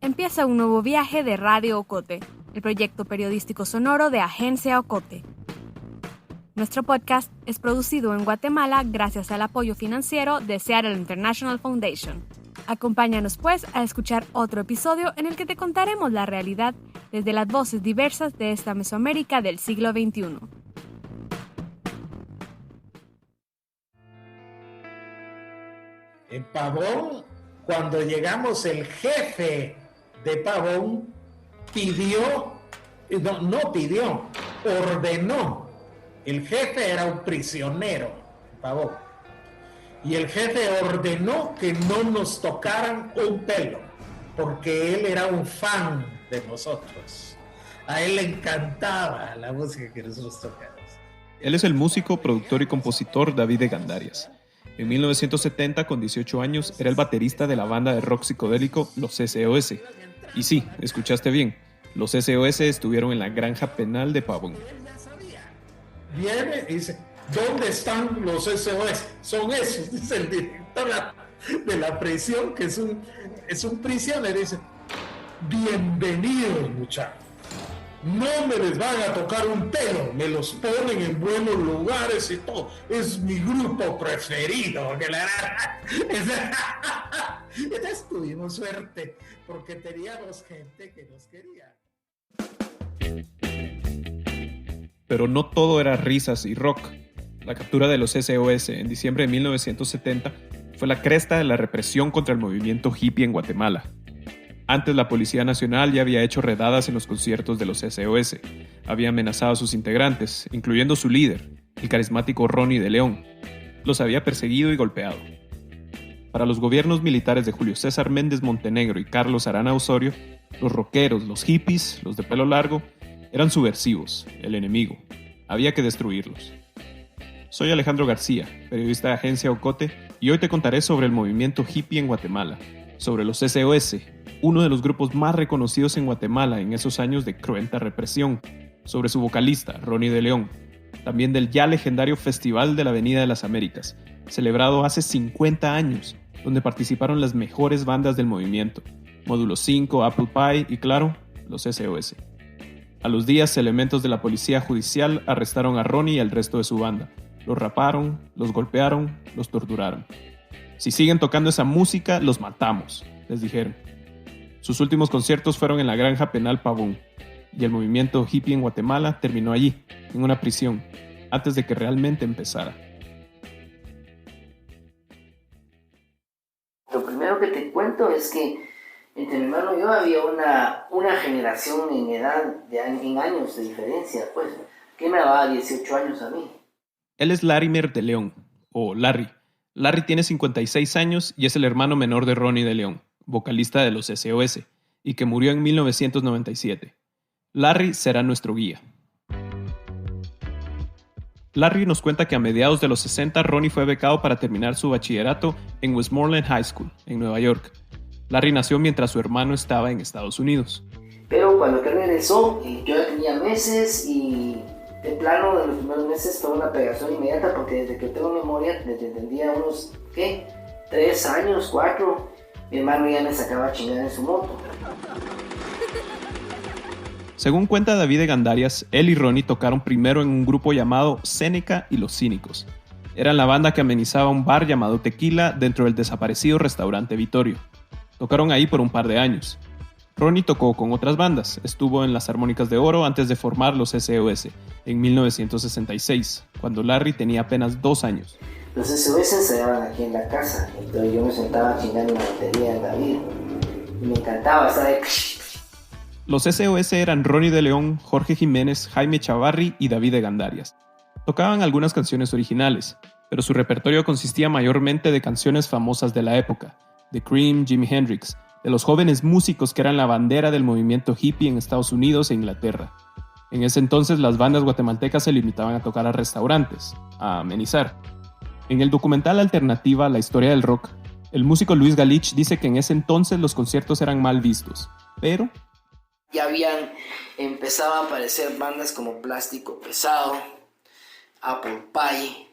empieza un nuevo viaje de Radio Ocote, el proyecto periodístico sonoro de Agencia Ocote. Nuestro podcast es producido en Guatemala gracias al apoyo financiero de Seattle International Foundation. Acompáñanos pues a escuchar otro episodio en el que te contaremos la realidad desde las voces diversas de esta Mesoamérica del siglo XXI. En Pavón, cuando llegamos, el jefe de Pavón ordenó. El jefe era un prisionero en Pavón. Y el jefe ordenó que no nos tocaran un pelo, porque él era un fan de nosotros. A él le encantaba la música que nosotros tocábamos. Él es el músico, productor y compositor David de Gandarias. En 1970, con 18 años, era el baterista de la banda de rock psicodélico Los SOS. Y sí, escuchaste bien, los SOS estuvieron en la granja penal de Pavón. Viene y dice, ¿dónde están los SOS? Son esos, dice el director de la prisión, que es un prisionero, dice, bienvenidos muchachos, no me les van a tocar un pelo, me los ponen en buenos lugares y todo, es mi grupo preferido. Entonces tuvimos suerte, porque teníamos gente que nos quería. Pero no todo era risas y rock. La captura de los SOS en diciembre de 1970 fue la cresta de la represión contra el movimiento hippie en Guatemala. Antes la Policía Nacional ya había hecho redadas en los conciertos de los SOS. Había amenazado a sus integrantes, incluyendo su líder, el carismático Ronnie de León. Los había perseguido y golpeado. Para los gobiernos militares de Julio César Méndez Montenegro y Carlos Arana Osorio, los rockeros, los hippies, los de pelo largo, eran subversivos, el enemigo. Había que destruirlos. Soy Alejandro García, periodista de Agencia Ocote, y hoy te contaré sobre el movimiento hippie en Guatemala, sobre los SOS, uno de los grupos más reconocidos en Guatemala en esos años de cruenta represión, sobre su vocalista, Ronnie de León, también del ya legendario Festival de la Avenida de las Américas, celebrado hace 50 años, donde participaron las mejores bandas del movimiento, Módulo 5, Apple Pie y, claro, los SOS. A los días, elementos de la policía judicial arrestaron a Ronnie y al resto de su banda. Los raparon, los golpearon, los torturaron. Si siguen tocando esa música, los matamos, les dijeron. Sus últimos conciertos fueron en la granja penal Pavón, y el movimiento hippie en Guatemala terminó allí, en una prisión, antes de que realmente empezara. Lo primero que te cuento es que entre mi hermano y yo había una generación en edad, en años de diferencia, pues, que me daba 18 años a mí. Él es Larimer de León, o Larry. Larry tiene 56 años y es el hermano menor de Ronnie de León, vocalista de los SOS, y que murió en 1997. Larry será nuestro guía. Larry nos cuenta que a mediados de los 60 Ronnie fue becado para terminar su bachillerato en Westmoreland High School, en Nueva York. Larry nació mientras su hermano estaba en Estados Unidos. Pero cuando él regresó, yo ya tenía meses y de plano de los primeros meses fue una pegación inmediata, porque desde que tengo memoria, desde tendría unos, 3 años, 4, mi hermano ya me sacaba a chingar en su moto. Según cuenta David de Gandarias, él y Ronnie tocaron primero en un grupo llamado Seneca y los Cínicos. Eran la banda que amenizaba un bar llamado Tequila dentro del desaparecido restaurante Vittorio. Tocaron ahí por un par de años. Ronnie tocó con otras bandas, estuvo en las Armónicas de Oro antes de formar los SOS en 1966, cuando Larry tenía apenas 2 años. Los SOS ensaiaban aquí en la casa, entonces yo me sentaba a chingar en la batería de David. Y me encantaba, ¿sabes? Los SOS eran Ronnie de León, Jorge Jiménez, Jaime Chavarri y David de Gandarias. Tocaban algunas canciones originales, pero su repertorio consistía mayormente de canciones famosas de la época, de Cream, Jimi Hendrix, de los jóvenes músicos que eran la bandera del movimiento hippie en Estados Unidos e Inglaterra. En ese entonces las bandas guatemaltecas se limitaban a tocar a restaurantes, a amenizar. En el documental Alternativa, la historia del rock, el músico Luis Galich dice que en ese entonces los conciertos eran mal vistos, pero ya empezaban a aparecer bandas como Plástico Pesado, Apple Pie,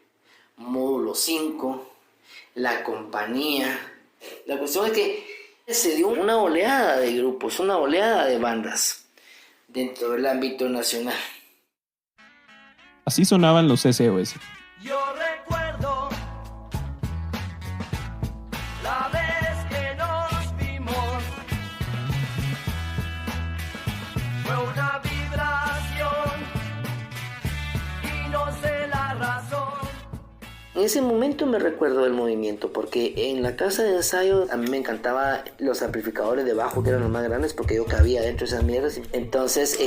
Módulo 5, La Compañía. La cuestión es que Se dio una oleada de grupos, una oleada de bandas dentro del ámbito nacional. Así sonaban los SOS. Yo recuerdo la vez que nos vimos, fue una vibración y no sé la razón. En ese momento me recuerdo del movimiento, porque en la casa de ensayo a mí me encantaban los amplificadores de bajo, que eran los más grandes, porque yo cabía dentro de esas mierdas. Entonces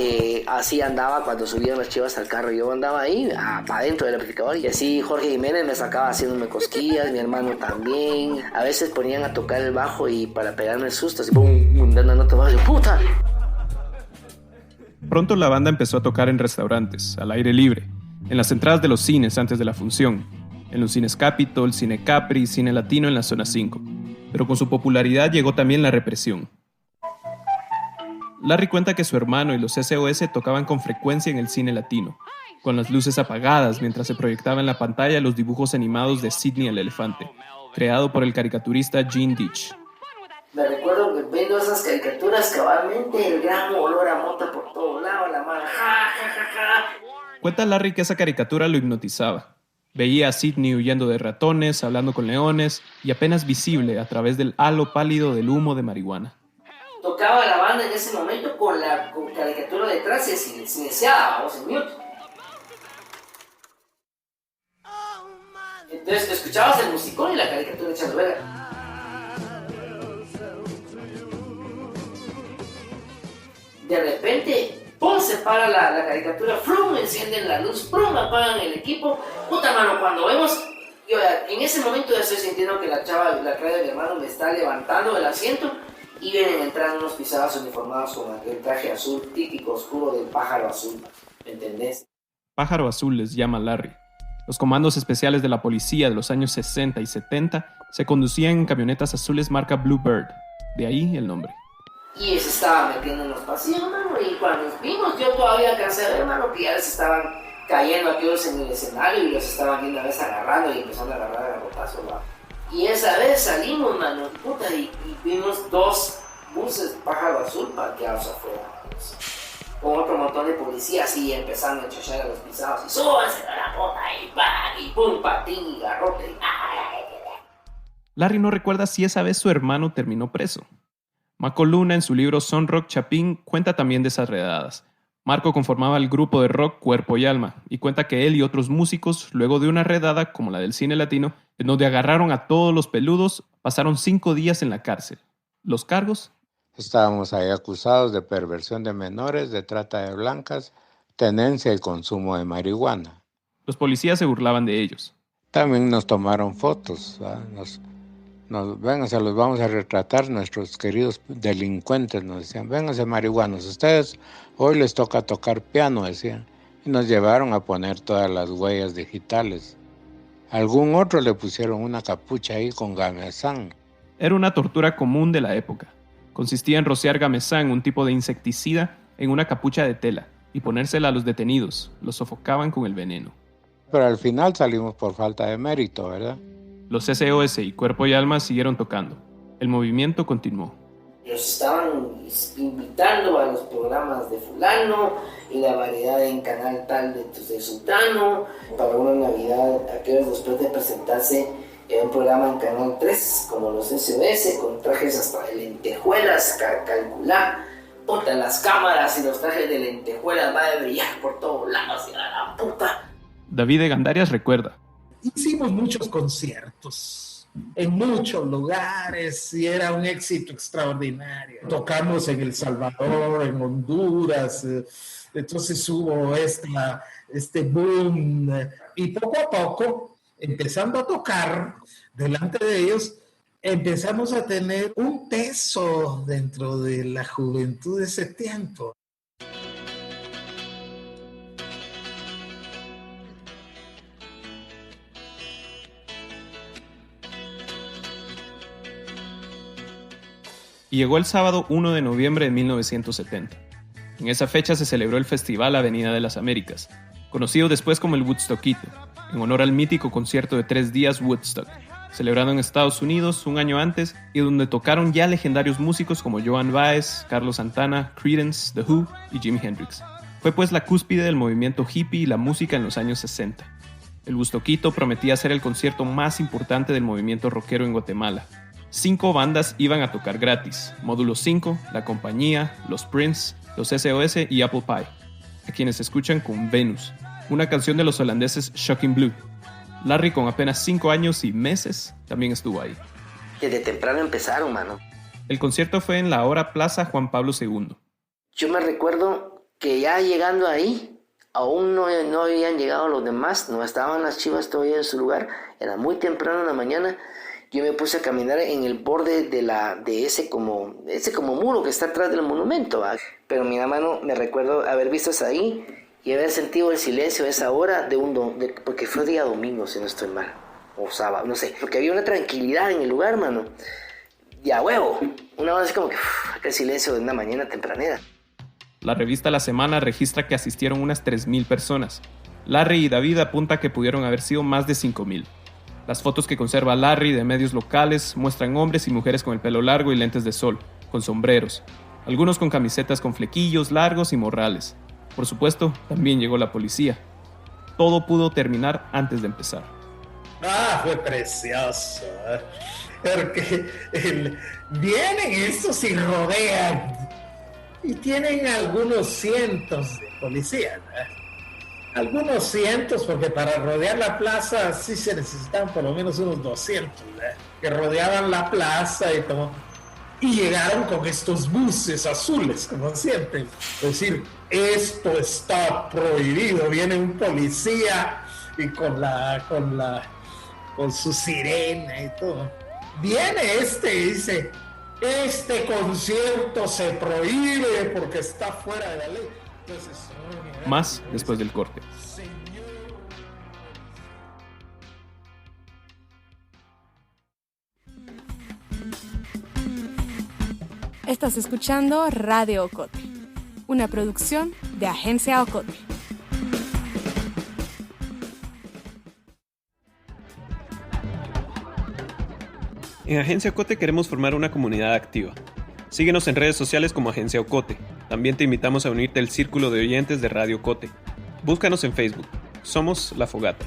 así andaba cuando subían las chivas al carro. Yo andaba ahí, para adentro del amplificador, y así Jorge Jiménez me sacaba haciéndome cosquillas, mi hermano también. A veces ponían a tocar el bajo y para pegarme el susto, así pum, dando nota bajo, y yo, ¡puta! Pronto la banda empezó a tocar en restaurantes, al aire libre, en las entradas de los cines antes de la función, en los cines Capitol, Cine Capri, Cine Latino en la Zona 5. Pero con su popularidad llegó también la represión. Larry cuenta que su hermano y los SOS tocaban con frecuencia en el Cine Latino, con las luces apagadas mientras se proyectaba en la pantalla los dibujos animados de Sidney el Elefante, creado por el caricaturista Gene Ditch. Me recuerdo que viendo esas caricaturas cabalmente, el gran olor a mota por todos lados, la mala, ja, ja, ja, ja. Cuenta Larry que esa caricatura lo hipnotizaba. Veía a Sidney huyendo de ratones, hablando con leones y apenas visible a través del halo pálido del humo de marihuana. Tocaba la banda en ese momento con la caricatura detrás y silenciada, vamos en mute. Entonces escuchabas el musicón y la caricatura echando verga. De repente, ¡pum! Se para la caricatura, ¡frum! Encienden la luz, ¡frum! Apagan el equipo. Puta mano, cuando vemos, yo en ese momento ya estoy sintiendo que la cara de mi hermano me está levantando del asiento y vienen entrando unos pisados uniformados con aquel traje azul típico oscuro del pájaro azul. ¿Me entendés? Pájaro azul les llama Larry. Los comandos especiales de la policía de los años 60 y 70 se conducían en camionetas azules marca Bluebird, de ahí el nombre. Y se estaba metiendo en los pasillos, hermano, y cuando nos vimos, yo todavía alcancé a ver, hermano, que ya les estaban cayendo aquellos en el escenario y los estaban viendo a veces agarrando y empezando a agarrar a garrotazos, ¿va? Y esa vez salimos, mano, puta, y vimos 2 buses pájaro azul parqueados afuera, pues, con otro montón de policías y empezando a chochar a los pisados, y súbanse a la puta, y ¡bang! Y pum, patín, y garrote, y ¡ay! Larry no recuerda si esa vez su hermano terminó preso. Marco Luna, en su libro Son Rock Chapín, cuenta también de esas redadas. Marco conformaba el grupo de rock Cuerpo y Alma y cuenta que él y otros músicos, luego de una redada como la del Cine Latino, en donde agarraron a todos los peludos, pasaron 5 días en la cárcel. ¿Los cargos? Estábamos ahí acusados de perversión de menores, de trata de blancas, tenencia y consumo de marihuana. Los policías se burlaban de ellos. También nos tomaron fotos, ¿verdad? Vénganse, los vamos a retratar, nuestros queridos delincuentes, nos decían, vénganse marihuanos, ustedes hoy les toca tocar piano, decían, y nos llevaron a poner todas las huellas digitales. Algún otro le pusieron una capucha ahí con gamesán. Era una tortura común de la época. Consistía en rociar gamesán, un tipo de insecticida, en una capucha de tela, y ponérsela a los detenidos. Los sofocaban con el veneno. Pero al final salimos por falta de mérito, ¿verdad? Los SOS y Cuerpo y Alma siguieron tocando. El movimiento continuó. Los estaban invitando a los programas de fulano y la variedad en canal tal de sultano. Para una Navidad, aquellos después de presentarse en un programa en canal 3, como los SOS, con trajes hasta de lentejuelas, calcular. Puta, las cámaras y los trajes de lentejuelas van a brillar por todos lados y a la puta. David de Gandarias recuerda. Hicimos muchos conciertos en muchos lugares y era un éxito extraordinario. Tocamos en El Salvador, en Honduras, entonces hubo este boom y poco a poco, empezando a tocar delante de ellos, empezamos a tener un peso dentro de la juventud de ese tiempo. Y llegó el sábado 1 de noviembre de 1970. En esa fecha se celebró el Festival Avenida de las Américas, conocido después como el Woodstockito, en honor al mítico concierto de 3 días Woodstock, celebrado en Estados Unidos un año antes y donde tocaron ya legendarios músicos como Joan Baez, Carlos Santana, Creedence, The Who y Jimi Hendrix. Fue pues la cúspide del movimiento hippie y la música en los años 60. El Woodstockito prometía ser el concierto más importante del movimiento rockero en Guatemala. 5 bandas iban a tocar gratis: Módulo 5, La Compañía, Los Prince, Los SOS y Apple Pie, a quienes escuchan con Venus, una canción de los holandeses Shocking Blue. Larry, con apenas 5 años y meses, también estuvo ahí. Desde temprano empezaron, mano. El concierto fue en la ahora Plaza Juan Pablo II. Yo me recuerdo que ya llegando ahí, aún no habían llegado los demás, no estaban las chivas todavía en su lugar, era muy temprano en la mañana. Yo me puse a caminar en el borde de ese como muro que está atrás del monumento, ¿va? Pero mira, mano, me recuerdo haber visto eso ahí y haber sentido el silencio a esa hora porque fue día domingo, si no estoy mal, o sábado, no sé, porque había una tranquilidad en el lugar, mano. Y a huevo, una hora así como que aquel silencio de una mañana tempranera. La revista La Semana registra que asistieron unas 3,000 personas. Larry y David apunta que pudieron haber sido más de 5,000. Las fotos que conserva Larry de medios locales muestran hombres y mujeres con el pelo largo y lentes de sol, con sombreros, algunos con camisetas con flequillos largos y morrales. Por supuesto, también llegó la policía. Todo pudo terminar antes de empezar. Fue precioso, ¿eh? Porque vienen estos y rodean. Y tienen algunos cientos de policías, ¿eh? Algunos cientos, porque para rodear la plaza sí se necesitaban por lo menos unos 200, ¿eh? Que rodeaban la plaza y todo. Y llegaron con estos buses azules, como siempre. Es decir, esto está prohibido. Viene un policía y con su sirena y todo. Viene y dice: este concierto se prohíbe porque está fuera de la ley. Entonces, más después del corte. Estás escuchando Radio Ocote, una producción de Agencia Ocote. En Agencia Ocote queremos formar una comunidad activa. Síguenos en redes sociales como Agencia Ocote. También te invitamos a unirte al círculo de oyentes de Radio Ocote. Búscanos en Facebook. Somos La Fogata.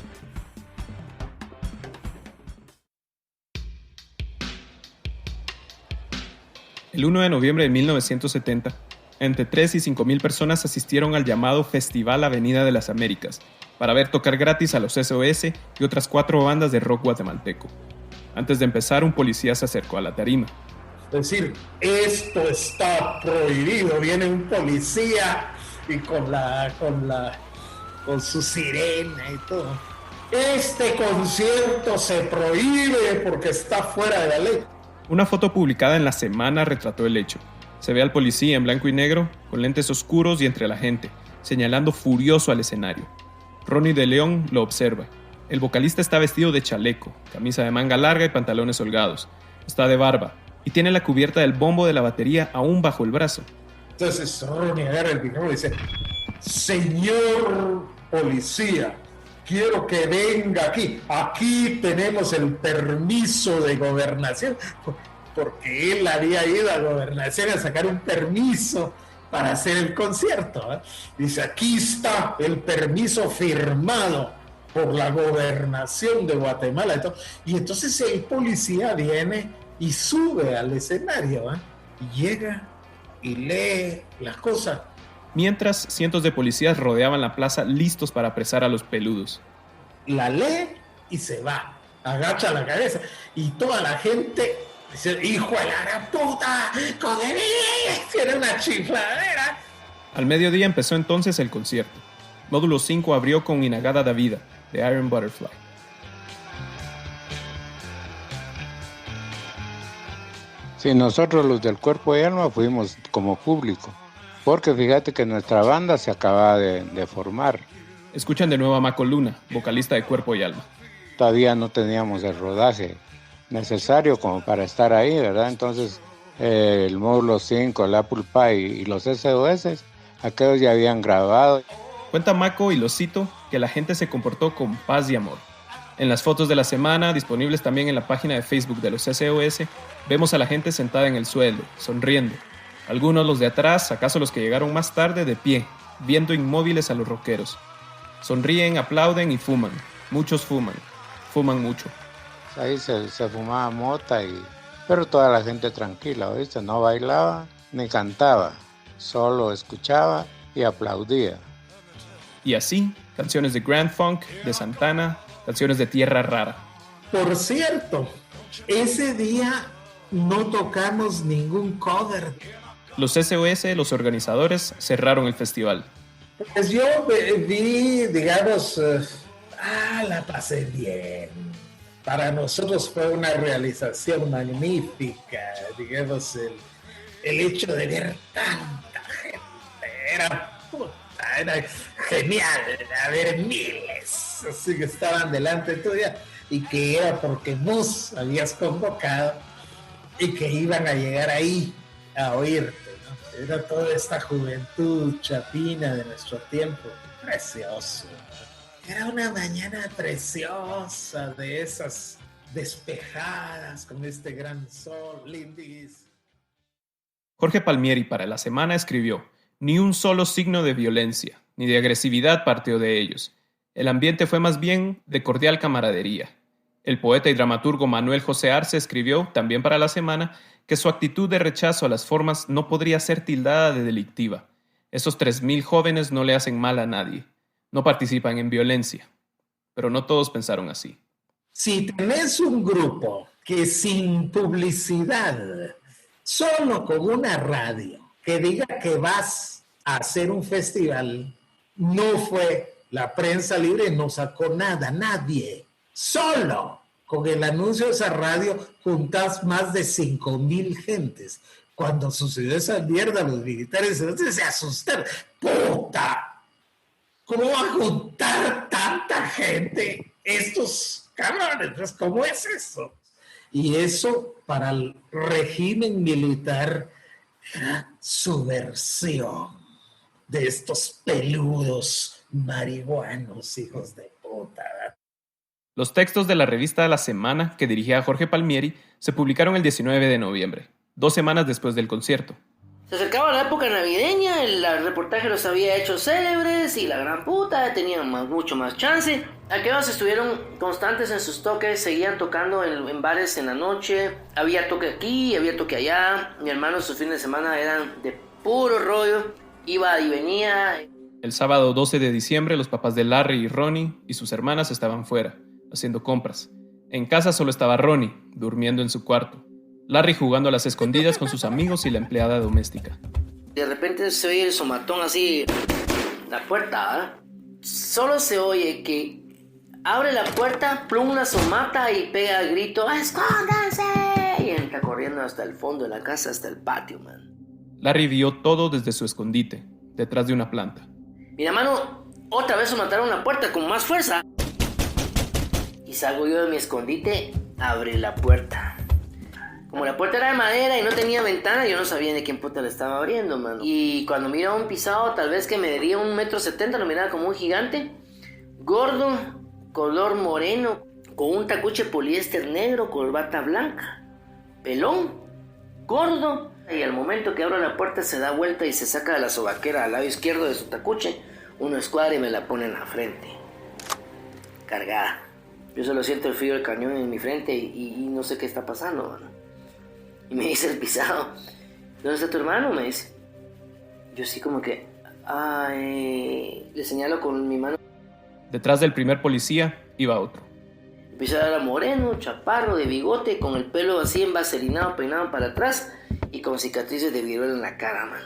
El 1 de noviembre de 1970, entre 3 y 5,000 personas asistieron al llamado Festival Avenida de las Américas para ver tocar gratis a los SOS y otras 4 bandas de rock guatemalteco. Antes de empezar, un policía se acercó a la tarima. Es decir, esto está prohibido. Viene un policía y con su sirena y todo. Este concierto se prohíbe porque está fuera de la ley. Una foto publicada en La Semana retrató el hecho. Se ve al policía en blanco y negro, con lentes oscuros y entre la gente, señalando furioso al escenario. Ronnie de León lo observa. El vocalista está vestido de chaleco, camisa de manga larga y pantalones holgados. Está de barba y tiene la cubierta del bombo de la batería aún bajo el brazo. Entonces Ronnie agarra el micrófono y dice: señor policía, quiero que venga aquí. Aquí tenemos el permiso de gobernación. Porque él había ido a gobernación a sacar un permiso para hacer el concierto, ¿eh? Dice: aquí está el permiso firmado por la gobernación de Guatemala. Y entonces el policía viene y sube al escenario, ¿eh? Y llega y lee las cosas. Mientras, cientos de policías rodeaban la plaza listos para apresar a los peludos. La lee y se va, agacha la cabeza y toda la gente dice: hijo de la gran puta, tiene una chifladera. Al mediodía empezó entonces el concierto. Módulo 5 abrió con Inagada da Vida, de Iron Butterfly. Sí, nosotros los del Cuerpo y Alma fuimos como público, porque fíjate que nuestra banda se acaba de formar. Escuchan de nuevo a Maco Luna, vocalista de Cuerpo y Alma. Todavía no teníamos el rodaje necesario como para estar ahí, ¿verdad? Entonces, el Módulo 5, el Apple Pie y los SOS, aquellos ya habían grabado. Cuenta Maco, y lo cito, que la gente se comportó con paz y amor. En las fotos de la semana, disponibles también en la página de Facebook de los SOS, vemos a la gente sentada en el suelo, sonriendo. Algunos, los de atrás, acaso los que llegaron más tarde, de pie, viendo inmóviles a los rockeros. Sonríen, aplauden y fuman. Muchos fuman. Fuman mucho. Ahí se fumaba mota, pero toda la gente tranquila, ¿oíste? No bailaba ni cantaba, solo escuchaba y aplaudía. Y así, canciones de Grand Funk, de Santana, canciones de Tierra Rara. Por cierto, ese día no tocamos ningún cover. Los SOS, los organizadores, cerraron el festival. Pues yo vi, digamos, la pasé bien. Para nosotros fue una realización magnífica, digamos, el hecho de ver tanta gente. Era genial, a ver, miles, así que estaban delante tuya y que era porque vos habías convocado y que iban a llegar ahí a oírte, ¿no? Era toda esta juventud chapina de nuestro tiempo, precioso. Era una mañana preciosa, de esas despejadas con este gran sol, lindis. Jorge Palmieri para La Semana escribió: ni un solo signo de violencia, ni de agresividad partió de ellos. El ambiente fue más bien de cordial camaradería. El poeta y dramaturgo Manuel José Arce escribió, también para La Semana, que su actitud de rechazo a las formas no podría ser tildada de delictiva. Esos 3,000 jóvenes no le hacen mal a nadie. No participan en violencia. Pero no todos pensaron así. Si tenés un grupo que sin publicidad, solo con una radio, que diga que vas a hacer un festival, no fue la prensa libre, no sacó nada, nadie. Solo con el anuncio de esa radio juntás más de 5,000 gentes. Cuando sucedió esa mierda, los militares se asustaron. ¡Puta! ¿Cómo va a juntar tanta gente estos cabrones? Pues, ¿cómo es eso? Y eso para el régimen militar era subversión de estos peludos marihuanos, hijos de puta. Los textos de la revista La Semana, que dirigía Jorge Palmieri, se publicaron el 19 de noviembre, 2 semanas después del concierto. Se acercaba la época navideña, el reportaje los había hecho célebres y la gran puta, tenían mucho más chance. Aquellos estuvieron constantes en sus toques, seguían tocando en bares en la noche, había toque aquí, había toque allá. Mi hermano, sus fines de semana eran de puro rollo, iba y venía. El sábado 12 de diciembre, los papás de Larry y Ronnie y sus hermanas estaban fuera, haciendo compras. En casa solo estaba Ronnie, durmiendo en su cuarto. Larry jugando a las escondidas con sus amigos y la empleada doméstica. De repente se oye el somatón así, la puerta, solo se oye que abre la puerta, plum la somata y pega el grito, ¡escóndanse! Y entra corriendo hasta el fondo de la casa, hasta el patio, man. Larry vio todo desde su escondite, detrás de una planta. Mi hermano, otra vez somataron la puerta con más fuerza. Y salgo yo de mi escondite, abrí la puerta. Como la puerta era de madera y no tenía ventana, yo no sabía de quién puta la estaba abriendo, mano. Y cuando miraba un pisado, tal vez que medía 1,70 m, lo miraba como un gigante. Gordo, color moreno, con un tacuche poliéster negro, corbata blanca. Pelón, gordo. Y al momento que abro la puerta se da vuelta y se saca de la sobaquera al lado izquierdo de su tacuche una escuadra y me la pone en la frente. Cargada. Yo solo siento el frío del cañón en mi frente y no sé qué está pasando, mano. Y me dice el pisado, ¿dónde está tu hermano? Me dice. Yo sí como que, le señalo con mi mano. Detrás del primer policía iba otro. El pisado era moreno, chaparro, de bigote, con el pelo así envaselinado, peinado para atrás y con cicatrices de viruela en la cara, mano.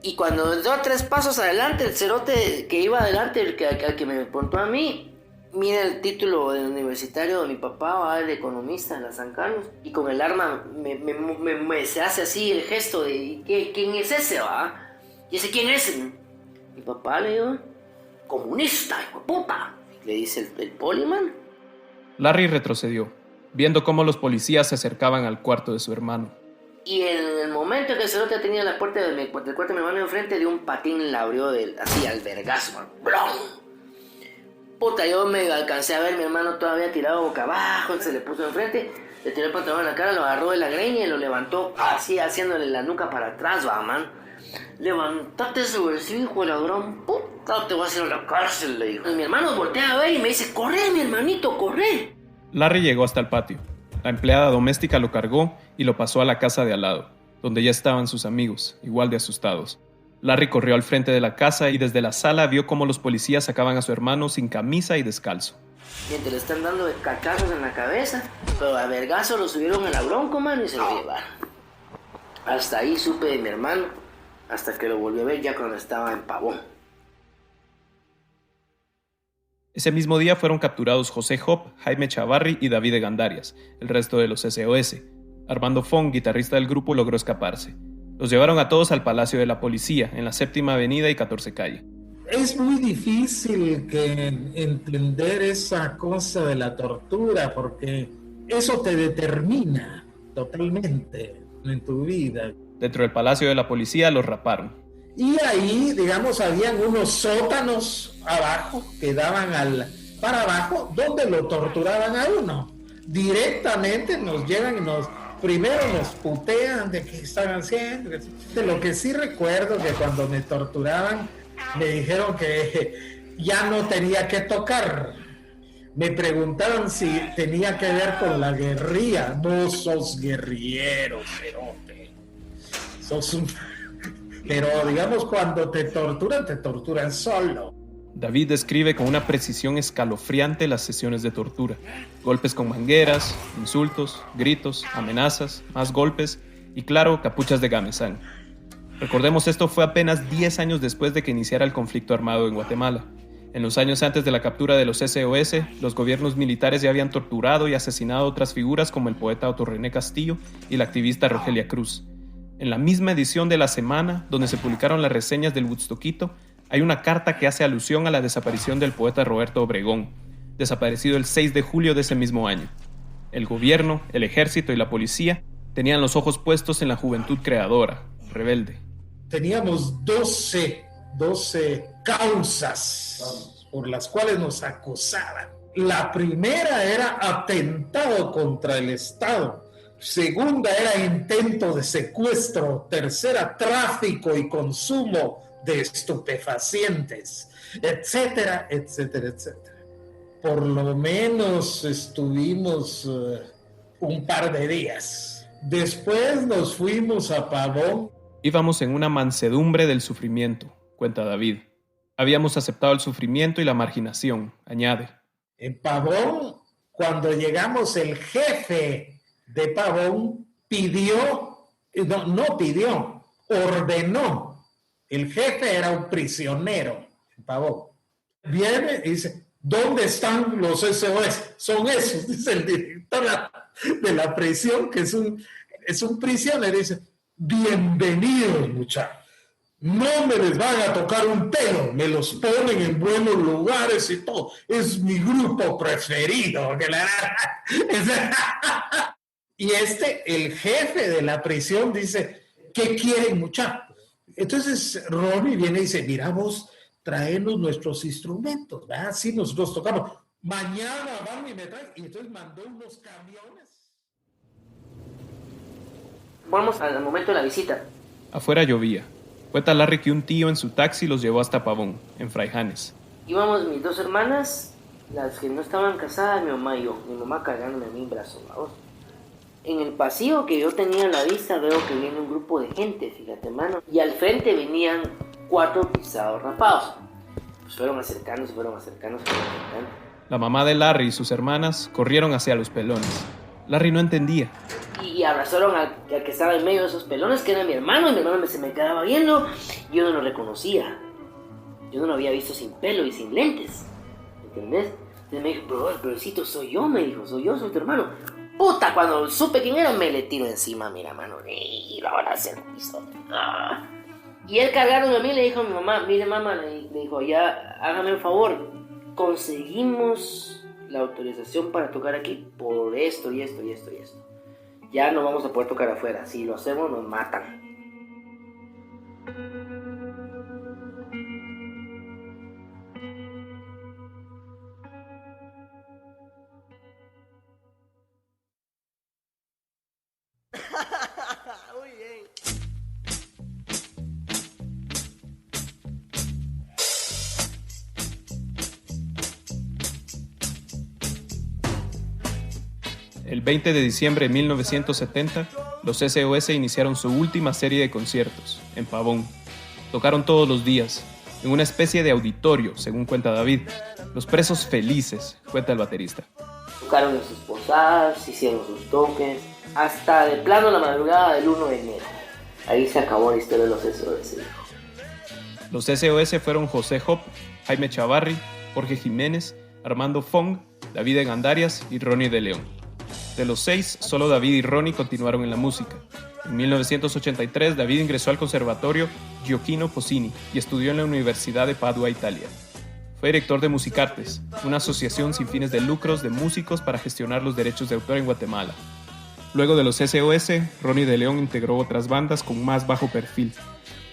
Y cuando dio 3 pasos adelante, el cerote que iba adelante, el que me apuntó a mí, mira el título del universitario de mi papá, el economista en la San Carlos, y con el arma se hace así el gesto de ¿quién es ese, va? Y ese, ¿quién es? Mi papá le dijo, comunista, hijo de puta, le dice el poliman. Larry retrocedió, viendo cómo los policías se acercaban al cuarto de su hermano. Y en el momento que el cerote tenía la puerta del cuarto de mi hermano enfrente, de un patín la abrió así al vergazo, man. ¡Blum! Puta, yo me alcancé a ver a mi hermano todavía tirado boca abajo, se le puso enfrente, le tiró el pantalón en la cara, lo agarró de la greña y lo levantó así, haciéndole la nuca para atrás, va, man. Levantate ese bolsillo, hijo de la gran puta, te voy a hacer a la cárcel, le dijo. Y mi hermano voltea a ver y me dice, corre, mi hermanito, corre. Larry llegó hasta el patio. La empleada doméstica lo cargó y lo pasó a la casa de al lado, donde ya estaban sus amigos, igual de asustados. Larry corrió al frente de la casa y desde la sala vio cómo los policías sacaban a su hermano sin camisa y descalzo. Mientras le están dando de cacazos en la cabeza, pero a vergazo lo subieron a la bronco, mano, y se lo llevaron. Hasta ahí supe de mi hermano, hasta que lo volví a ver ya cuando estaba en Pavón. Ese mismo día fueron capturados José Hop, Jaime Chavarri y David Gandarias, el resto de los SOS. Armando Fong, guitarrista del grupo, logró escaparse. Los llevaron a todos al Palacio de la Policía, en la 7ª Avenida y 14 Calle. Es muy difícil entender esa cosa de la tortura, porque eso te determina totalmente en tu vida. Dentro del Palacio de la Policía los raparon. Y ahí, digamos, habían unos sótanos abajo que daban para abajo, donde lo torturaban a uno. Directamente nos llevan y primero nos putean de qué están haciendo. De lo que sí recuerdo que cuando me torturaban me dijeron que ya no tenía que tocar. Me preguntaron si tenía que ver con la guerrilla. No sos guerrillero, cerote. Pero digamos, cuando te torturan solo. David describe con una precisión escalofriante las sesiones de tortura. Golpes con mangueras, insultos, gritos, amenazas, más golpes y, claro, capuchas de gamesán. Recordemos, esto fue apenas 10 años después de que iniciara el conflicto armado en Guatemala. En los años antes de la captura de los SOS, los gobiernos militares ya habían torturado y asesinado a otras figuras como el poeta Otto René Castillo y la activista Rogelia Cruz. En la misma edición de La Semana, donde se publicaron las reseñas del Woodstockito, hay una carta que hace alusión a la desaparición del poeta Roberto Obregón, desaparecido el 6 de julio de ese mismo año. El gobierno, el ejército y la policía tenían los ojos puestos en la juventud creadora, rebelde. Teníamos 12 causas por las cuales nos acusaban. La primera era atentado contra el Estado. Segunda era intento de secuestro. Tercera, tráfico y consumo de estupefacientes, etcétera, etcétera, etcétera. Por lo menos estuvimos un par de días. Después nos fuimos a Pavón. Íbamos en una mansedumbre del sufrimiento, cuenta David. Habíamos aceptado el sufrimiento y la marginación, añade. En Pavón, cuando llegamos, el jefe de Pavón ordenó. El jefe era un prisionero en Pavón. Viene y dice, ¿dónde están los SOS? Son esos, dice el director de la prisión, que es un prisionero. Dice, bienvenidos, muchachos. No me les van a tocar un pelo, me los ponen en buenos lugares y todo. Es mi grupo preferido. Y el jefe de la prisión dice, ¿qué quieren, muchachos? Entonces Ronnie viene y dice, mira vos, traenos nuestros instrumentos, ¿verdad? Sí, nosotros tocamos. Mañana van y me traen. Y entonces mandó unos camiones. Vamos al momento de la visita. Afuera llovía. Cuenta Larry que un tío en su taxi los llevó hasta Pavón, en Fraijanes. Íbamos mis 2 hermanas, las que no estaban casadas, mi mamá y yo. Mi mamá cargándome a mí en brazos, vamos. En el pasillo que yo tenía a la vista veo que viene un grupo de gente, fíjate, mano. Y al frente venían 4 pisados rapados. Pues fueron acercándose. La mamá de Larry y sus hermanas corrieron hacia los pelones. Larry no entendía. Y abrazaron al que estaba en medio de esos pelones, que era mi hermano, y mi hermano se me quedaba viendo. Yo no lo reconocía. Yo no lo había visto sin pelo y sin lentes. ¿Entendés? Entonces me dijo, pero soy yo, me dijo, soy tu hermano. Puta, cuando supe quién era, me le tiro encima, mira, mano, y lo van a hacer piso. Y él cargándome a mí, le dijo a mi mamá, mire, mamá, le dijo, ya, hágame un favor, conseguimos la autorización para tocar aquí por esto y esto y esto y esto. Ya no vamos a poder tocar afuera, si lo hacemos nos matan. el 20 de diciembre de 1970, los SOS iniciaron su última serie de conciertos, en Pavón. Tocaron todos los días, en una especie de auditorio, según cuenta David. Los presos felices, cuenta el baterista. Tocaron en sus posadas, hicieron sus toques, hasta de plano la madrugada del 1 de enero. Ahí se acabó la historia de los SOS. Los SOS fueron José Hop, Jaime Chavarri, Jorge Jiménez, Armando Fong, David Egandarias y Ronnie de León. De los 6, solo David y Ronnie continuaron en la música. En 1983, David ingresó al conservatorio Gioacchino Puccini y estudió en la Universidad de Padua, Italia. Fue director de Musicartes, una asociación sin fines de lucros de músicos para gestionar los derechos de autor en Guatemala. Luego de los SOS, Ronnie de León integró otras bandas con más bajo perfil.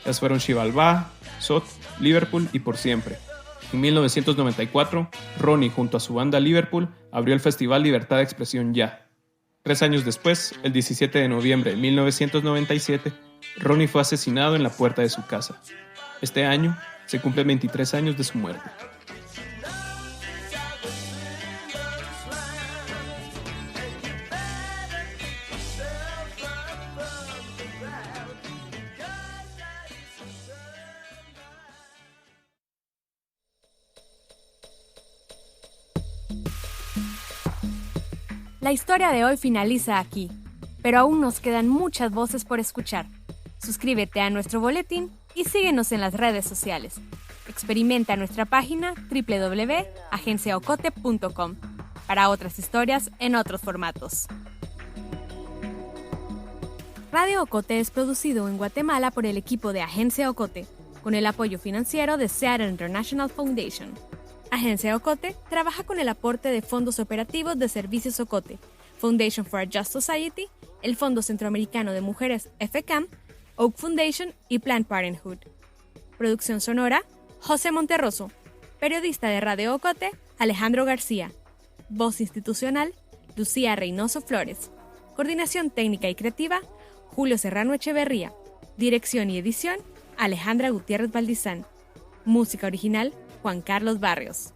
Las fueron Xibalbá, Sot, Liverpool y Por Siempre. En 1994, Ronnie, junto a su banda Liverpool, abrió el Festival Libertad de Expresión Ya. 3 años después, el 17 de noviembre de 1997, Ronnie fue asesinado en la puerta de su casa. Este año se cumplen 23 años de su muerte. La historia de hoy finaliza aquí, pero aún nos quedan muchas voces por escuchar. Suscríbete a nuestro boletín y síguenos en las redes sociales. Experimenta nuestra página www.agenciaocote.com para otras historias en otros formatos. Radio Ocote es producido en Guatemala por el equipo de Agencia Ocote, con el apoyo financiero de Seattle International Foundation. Agencia Ocote trabaja con el aporte de fondos operativos de Servicios Ocote, Foundation for a Just Society, el Fondo Centroamericano de Mujeres FCAM, Oak Foundation y Planned Parenthood. Producción sonora, José Monterroso. Periodista de Radio Ocote, Alejandro García. Voz institucional, Lucía Reynoso Flores. Coordinación técnica y creativa, Julio Serrano Echeverría. Dirección y edición, Alejandra Gutiérrez Valdizán. Música original, Juan Carlos Barrios.